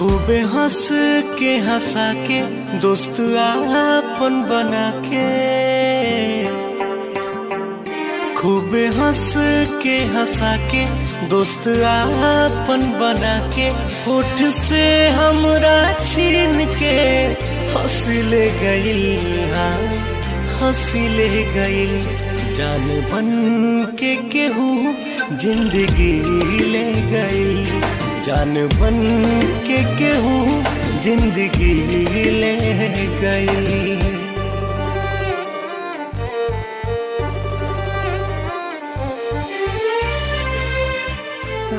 खूबे हंस के हंसा के दोस्त आपन बना के, खूबे हंस के हंसा के दोस्त आपन बना के, होठ से हमरा छीन के हंस ले गइल, हाँ हंस ले गइल। जान बन के केहू जिंदगी ले गइल, जान बन के केहू जिंदगी ले गइल।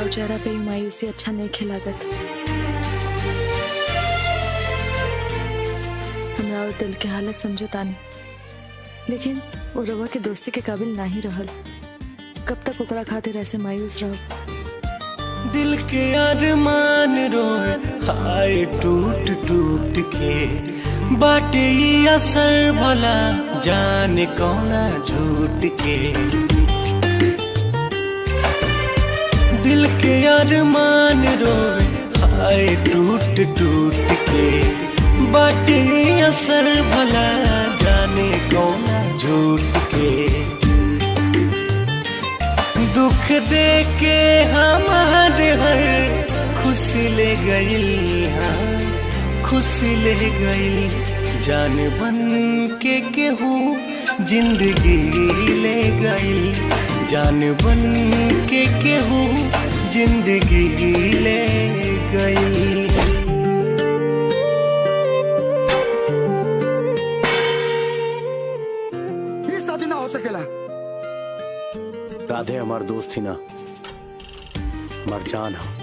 चेहरा पे मायूसी अच्छा नहीं खिलागत। हमरा और दिल के हालत समझता नहीं, लेकिन वो रवा के दोस्ती के काबिल नहीं रहल। कब तक ओकरा खातिर ऐसे मायूस रहो? दिल के अरमान रोए हाय टूट टूट के, बाटे ये असर भला जाने कौना झूठ के। दिल के अरमान रोए हाय टूट टूट के, बाटे ये असर भला जाने कौना झूठ के। दुख दे के हमारे हर खुशी ले गइल, हाँ खुशी ले गइल। जान बन के केहू जिंदगी ले गइल, जान बन के केहू जिंदगी ले गइल। ये शादी ना हो सकेला। राधे हमार दोस्त थी ना, हमार जान है।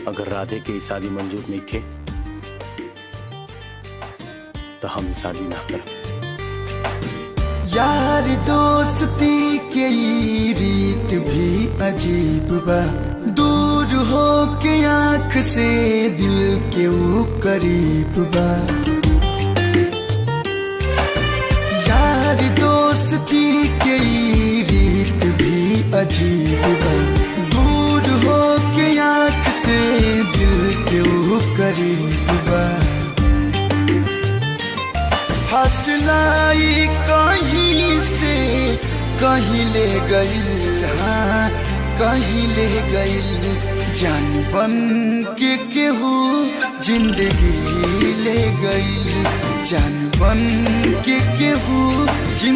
अगर राधे की शादी मंजूर नहीं थे तो हम शादी ना कर। यार दोस्ती के रीत भी अजीब बा, दूर हो के आँख से दिल के वो करीब बा। यार दोस्ती के रीत भी अजीब बा, दूर हो के आँख से दिल के वो करीब बा। हसलाई कहीं से कहीं ले गई, हाँ कहीं ले गई। जान बन के केहू जिंदगी ले गई, जान बन के केहू जिंदगी